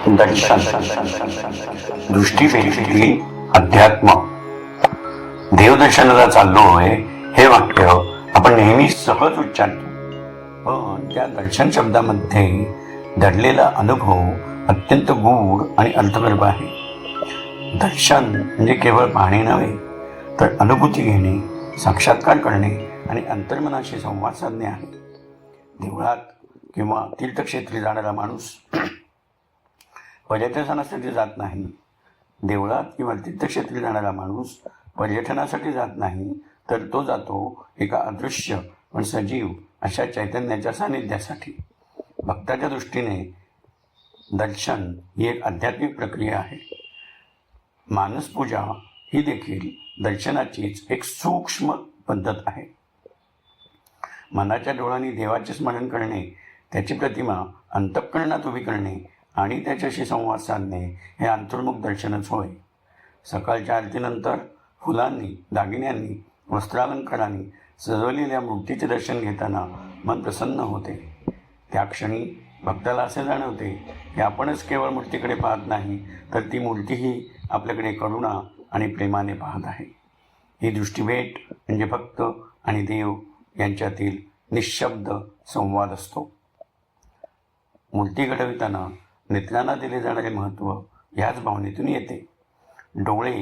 दर्शन, दृष्टीभेदीतली अध्यात्म. देवदर्शनाला चाललोय हे वाक्य आपण नेहमी सहज उच्चारतो, पण त्या दर्शन शब्दामध्ये दडलेला अनुभव अत्यंत गूढ आणि अर्थगर्भ आहे. दर्शन म्हणजे केवळ पाहणे नव्हे, तर अनुभूती घेणे, साक्षात्कार करणे आणि अंतर्मनाशी संवाद साधणे आहे. देवळात किंवा तीर्थक्षेत्री जाणारा माणूस पर्यटनासाठी जात नाही. देवळात किंवा तीर्थक्षेत्री जाणारा माणूस पर्यटनासाठी जात नाही, तर तो जातो एका अदृश्य पण सजीव अशा चैतन्याच्या सानिध्यासाठी. भक्ताच्या दृष्टीने दर्शन ही एक आध्यात्मिक प्रक्रिया आहे. मानसपूजा ही देखील दर्शनाचीच एक सूक्ष्म पद्धत आहे. मनाच्या डोळ्यांनी देवाचे स्मरण करणे, त्याची प्रतिमा अंतःकरणात उभी करणे आणि त्याच्याशी संवाद साधणे हे अंतर्मुख दर्शनच होय. सकाळच्या आरतीनंतर फुलांनी, दागिन्यांनी, वस्त्रालंकारांनी सजवलेल्या मूर्तीचे दर्शन घेताना मन प्रसन्न होते. त्या क्षणी भक्ताला असे जाणवते की आपणच केवळ मूर्तीकडे पाहत नाही, तर ती मूर्तीही आपल्याकडे करुणा आणि प्रेमाने पाहत आहे. ही दृष्टीभेट म्हणजे भक्त आणि देव यांच्यातील निःशब्द संवाद असतो. मूर्ती घडविताना नेत्रांना दिले जाणारे महत्त्व ह्याच भावनेतून येते. डोळे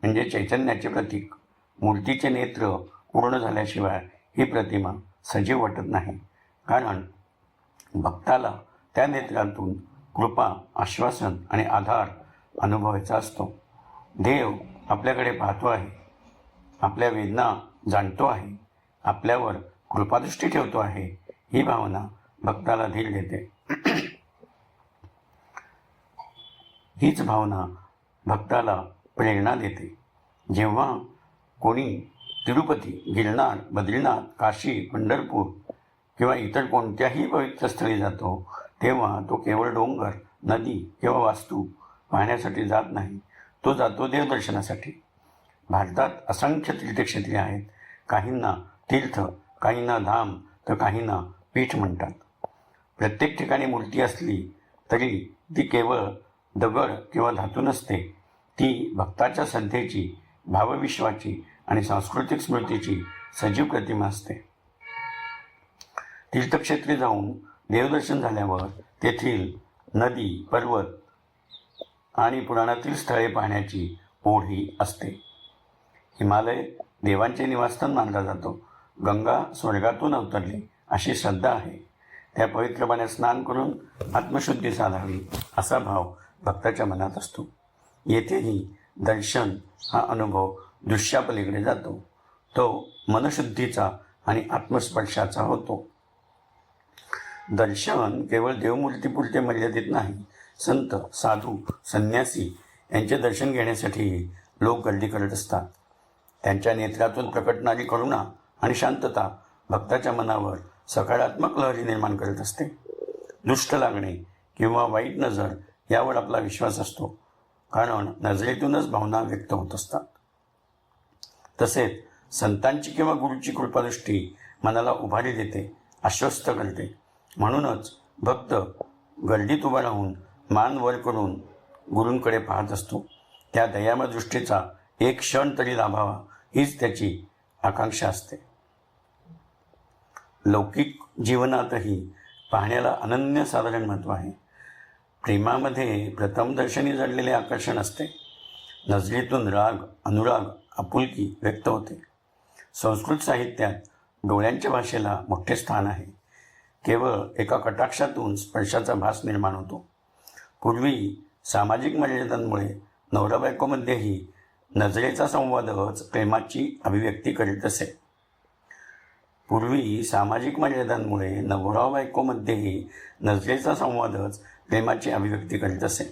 म्हणजे चैतन्याचे प्रतीक. मूर्तीचे नेत्र पूर्ण झाल्याशिवाय ही प्रतिमा सजीव वाटत नाही, कारण भक्ताला त्या नेत्रातून कृपा, आश्वासन आणि आधार अनुभवायचा असतो. देव आपल्याकडे पाहतो आहे, आपल्या वेदना जाणतो आहे, आपल्यावर कृपादृष्टी ठेवतो आहे. ही भावना भक्ताला धीर देते. हीच भावना भक्ताला प्रेरणा देते. जेव्हा कोणी तिरुपती, गिरनार, बद्रीनाथ, काशी, पंढरपूर किंवा इतर कोणत्याही पवित्र स्थळी जातो, तेव्हा तो केवळ डोंगर, नदी किंवा वास्तू पाहण्यासाठी जात नाही, तो जातो देवदर्शनासाठी. भारतात असंख्य तीर्थक्षेत्रे आहेत. काहींना तीर्थ, काहींना धाम, तर काहींना पीठ म्हणतात. प्रत्येक ठिकाणी मूर्ती असली तरी ती केवळ दगड किंवा धातू नसते. ती भक्ताच्या श्रद्धेची, भावविश्वाची आणि सांस्कृतिक स्मृतीची सजीव प्रतिमा असते. तीर्थक्षेत्री जाऊन देवदर्शन झाल्यावर तेथील नदी, पर्वत आणि पुराणातील स्थळे पाहण्याची ओढही असते. हिमालय देवांचे निवासस्थान मानला जातो. गंगा स्वर्गातून अवतरली अशी श्रद्धा आहे. त्या पवित्र पाण्यात स्नान करून आत्मशुद्धी साधावी असा भाव भक्ताच्या मनात असतो. येथेही दर्शन हा अनुभव दृश्यापलीकडे जातो. तो मनशुद्धीचा आणि आत्मस्पर्शाचा होतो. दर्शन केवळ देवमूर्तीपुरते मर्यादित नाही. संत, साधू, संन्यासी यांचे दर्शन घेण्यासाठी लोक गर्दी करत असतात. त्यांच्या नेत्रातून प्रकटणारी करुणा आणि शांतता भक्ताच्या मनावर सकारात्मक लहरी निर्माण करत असते. दुष्ट लागणे किंवा वाईट नजर यावर आपला विश्वास असतो, कारण नजरेतूनच भावना व्यक्त होत असतात. तसेच संतांची किंवा गुरूची कृपादृष्टी मनाला उभारी देते, आश्वस्त करते. म्हणूनच भक्त गर्दीत उभा राहून मान वर करून गुरूंकडे पाहत असतो. त्या दयामय दृष्टीचा एक क्षण तरी लाभावा हीच त्याची आकांक्षा असते. लौकिक जीवनातही पाहण्याला अनन्यसाधारण महत्त्व आहे. प्रेमामध्ये प्रथम दर्शनी जडलेले आकर्षण असते. नजरेतून राग, अनुराग, आपुलकी व्यक्त होते. संस्कृत साहित्यात डोळ्यांच्या भाषेला मोठे स्थान आहे. केवळ एका कटाक्षातून स्पर्शाचा भास निर्माण होतो. पूर्वी सामाजिक मर्यादांमुळे नवरा बायकोमध्येही नजरेचा संवादच प्रेमाची अभिव्यक्ती करीत असे. पूर्वी सामाजिक मर्यादांमुळे नवरा बायकोमध्येही नजरेचा संवादच प्रेमाची अभिव्यक्ती करीत असे.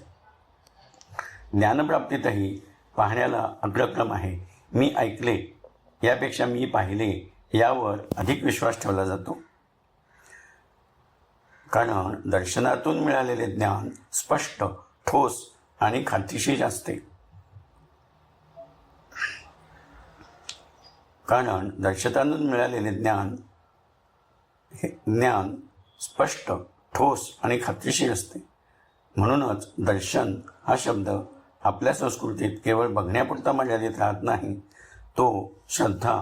ज्ञानप्राप्तीतही पाहण्याला अग्रक्रम आहे. मी ऐकले यापेक्षा मी पाहिले यावर अधिक विश्वास ठेवला जातो. कारण दर्शनातून मिळालेले ज्ञान स्पष्ट, ठोस आणि खात्रीशीर असते. कारण दर्शनातून मिळालेले ज्ञान स्पष्ट, ठोस आणि खात्रीशीर असते. म्हणूनच दर्शन हा शब्द आपल्या संस्कृतीत केवळ बघण्यापुरता मर्यादित राहत नाही, तो श्रद्धा,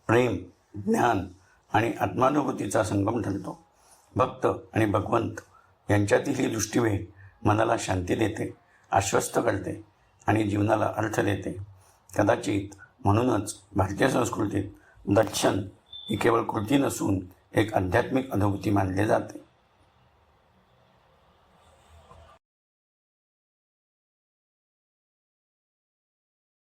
प्रेम, ज्ञान आणि आत्मानुभूतीचा संगम ठरतो. भक्त आणि भगवंत यांच्यातील ही दृष्टिभेद मनाला शांती देते, आश्वस्त करते आणि जीवनाला अर्थ देते. कदाचित म्हणूनच भारतीय संस्कृतीत दर्शन ही केवळ कृती नसून एक आध्यात्मिक अनुभूती मानली जाते.